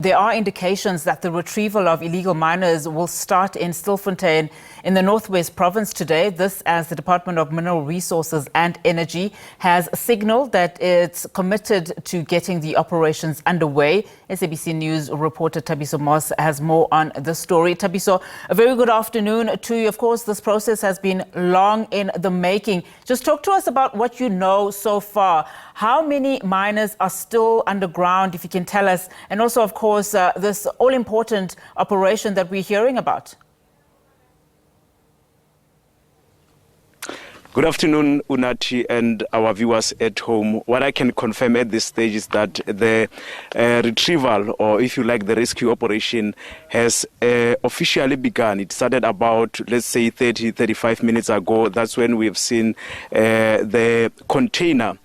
There are indications that the retrieval of illegal miners will start in Stilfontein in the Northwest Province today. This as the Department of Mineral Resources and Energy has signaled that it's committed to getting the operations underway. SABC News reporter Thabiso Moss has more on the story. Thabiso, a very good afternoon to you. Of course, this process has been long in the making. Just talk to us about what you know so far. How many miners are still underground, if you can tell us, and also, of course, this all-important operation that we're hearing about? Good afternoon, Unati, and our viewers at home. What I can confirm at this stage is that the retrieval, or if you like, the rescue operation, has officially begun. It started about, let's say, 35 minutes ago. That's when we've seen the container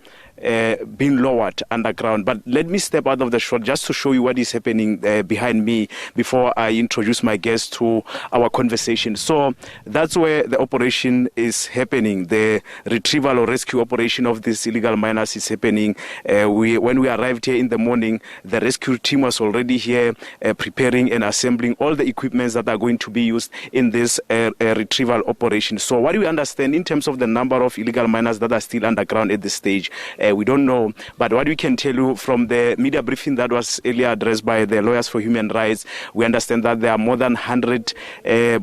being lowered underground. But let me step out of the shot just to show you what is happening behind me before I introduce my guest to our conversation. So that's where the operation is happening. The retrieval or rescue operation of these illegal miners is happening. When we arrived here in the morning, the rescue team was already here preparing and assembling all the equipments that are going to be used in this retrieval operation. So what do we understand in terms of the number of illegal miners that are still underground at this stage? We don't know, but what we can tell you from the media briefing that was earlier addressed by the Lawyers for Human Rights, we understand that there are more than 100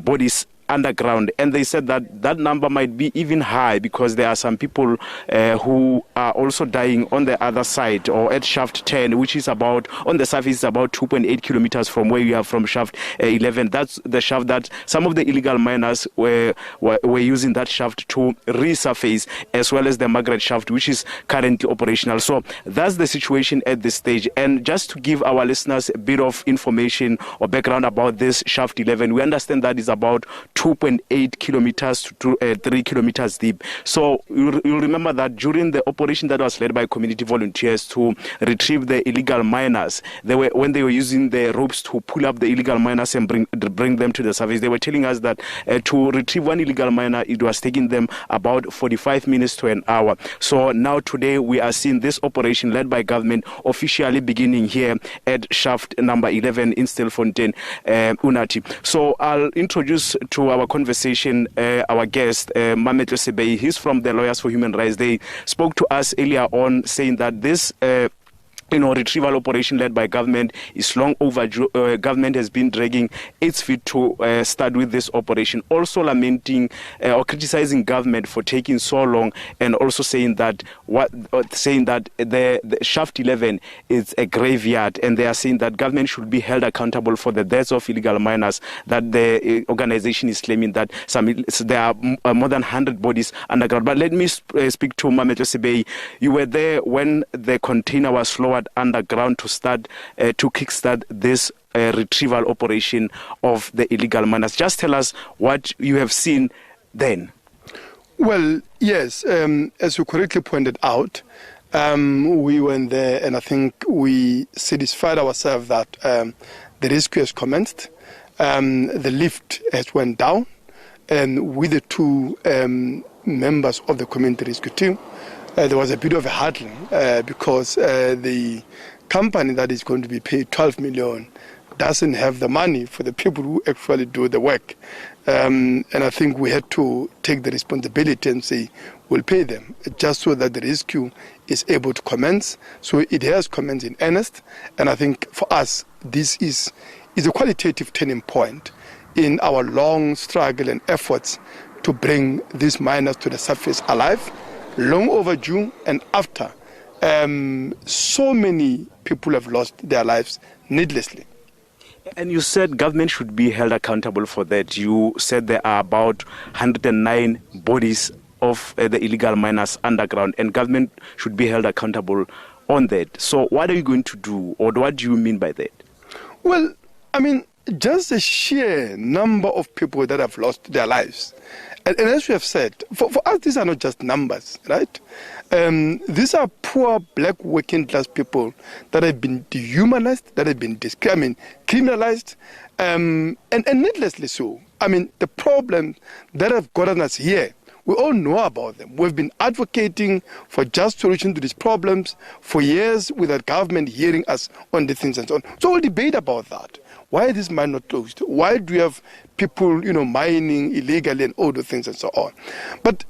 bodies underground, and they said that that number might be even high because there are some people who are also dying on the other side or at shaft 10, which is about, on the surface, is about 2.8 kilometers from where we are from shaft 11. That's the shaft that some of the illegal miners were using that shaft to resurface, as well as the Margaret shaft, which is currently operational. So that's the situation at this stage. And just to give our listeners a bit of information or background about this shaft 11, we understand that is about 2.8 kilometers to 3 kilometers deep. So you'll remember that during the operation that was led by community volunteers to retrieve the illegal miners, when they were using the ropes to pull up the illegal miners and bring them to the surface, they were telling us that to retrieve one illegal miner, it was taking them about 45 minutes to an hour. So now today we are seeing this operation led by government officially beginning here at shaft number 11 in Stilfontein, Unati. So I'll introduce to our conversation our guest, Mametlo Sebei. He's from the Lawyers for Human Rights. They spoke to us earlier on saying that this retrieval operation led by government is long overdue. Government has been dragging its feet to start with this operation, also lamenting or criticizing government for taking so long, and also saying that the shaft 11 is a graveyard, and they are saying that government should be held accountable for the deaths of illegal miners, that the organization is claiming that there are more than 100 bodies underground. But let me speak to Mametlo Sebei. You were there when the container was lowered underground to kickstart this retrieval operation of the illegal miners. Just tell us what you have seen then. Well, yes, as you correctly pointed out, we went there, and I think we satisfied ourselves that the rescue has commenced. The lift has went down, and with the two members of the community rescue team, there was a bit of a hurdle because the company that is going to be paid 12 million doesn't have the money for the people who actually do the work. And I think we had to take the responsibility and say, we'll pay them, just so that the rescue is able to commence. So it has commenced in earnest. And I think for us, this is a qualitative turning point in our long struggle and efforts to bring these miners to the surface alive. Long overdue, and after so many people have lost their lives needlessly. And you said government should be held accountable for that. You said there are about 109 bodies of the illegal miners underground, and government should be held accountable on that. So what are you going to do, or what do you mean by that? Well, I mean, just the sheer number of people that have lost their lives. And as we have said, for us, these are not just numbers, right? These are poor black working class people that have been dehumanized, that have been criminalized, and needlessly so. I mean, the problem that have gotten us here We all know about them. We've been advocating for just solution to these problems for years without government hearing us on the things and so on. So we'll debate about that. Why is this mine not closed? Why do we have people, mining illegally and all the things and so on? But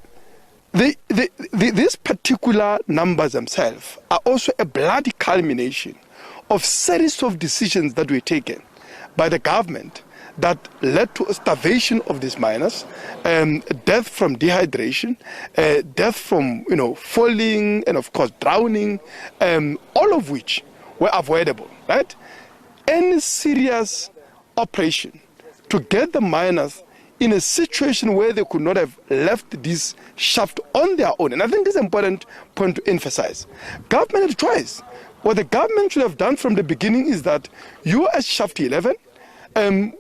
these particular numbers themselves are also a bloody culmination of series of decisions that were taken by the government that led to starvation of these miners, death from dehydration, death from falling, and of course drowning, all of which were avoidable, right? Any serious operation to get the miners in a situation where they could not have left this shaft on their own, and I think it's an important point to emphasize. Government had a choice. What the government should have done from the beginning is that you as Shaft 11,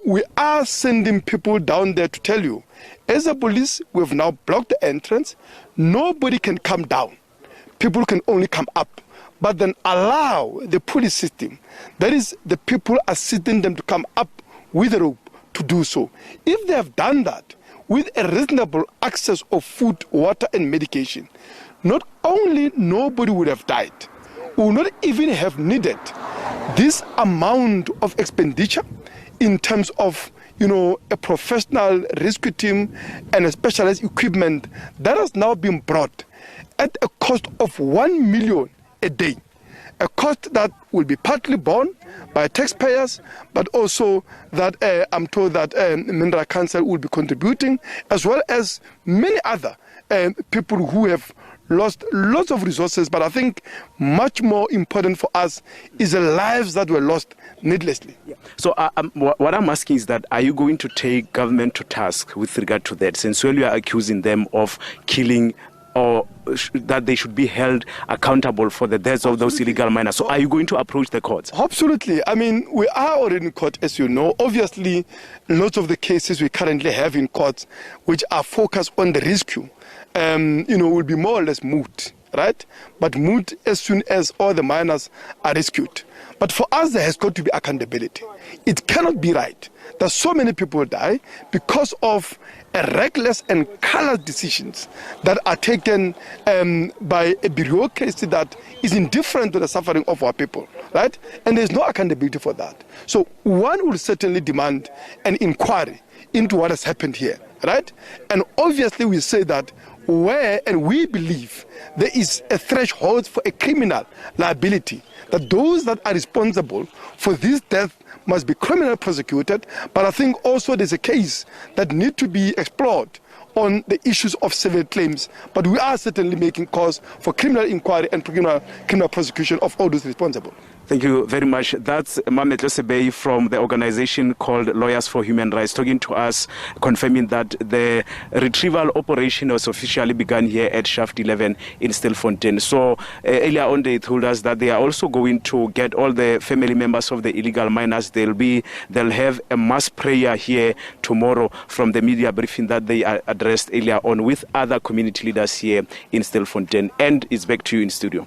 we are sending people down there to tell you, as a police, we've now blocked the entrance. Nobody can come down. People can only come up. But then allow the police system, that is, the people assisting them to come up with a rope to do so. If they have done that with a reasonable access of food, water, and medication, not only nobody would have died, we would not even have needed this amount of expenditure in terms of a professional rescue team and a specialized equipment that has now been brought at a cost of 1 million a day, a cost that will be partly borne by taxpayers, but also that I'm told that Mineral Council will be contributing, as well as many other people who have lost lots of resources. But I think much more important for us is the lives that were lost needlessly. Yeah. So what I'm asking is that, are you going to take government to task with regard to that, since when you are accusing them of killing, or that they should be held accountable for the deaths of those illegal miners? So are you going to approach the courts? Absolutely. I mean, we are already in court, as you know. Obviously, lots of the cases we currently have in courts, which are focused on the rescue, will be more or less moot, right? But moot as soon as all the miners are rescued. But for us, there has got to be accountability. It cannot be right that so many people die because of reckless and callous decisions that are taken by a bureaucracy that is indifferent to the suffering of our people, right? And there's no accountability for that. So one will certainly demand an inquiry into what has happened here, right? And obviously we say that where, and we believe there is a threshold for a criminal liability, that those that are responsible for this death must be criminally prosecuted. But I think also there's a case that need to be explored on the issues of civil claims. But we are certainly making calls for criminal inquiry and criminal prosecution of all those responsible. Thank you very much. That's Mametlo Sebei from the organization called Lawyers for Human Rights, talking to us, confirming that the retrieval operation was officially begun here at Shaft 11 in Stilfontein. So earlier on they told us that they are also going to get all the family members of the illegal miners. They'll have a mass prayer here tomorrow from the media briefing that they addressed earlier on with other community leaders here in Stilfontein. And it's back to you in studio.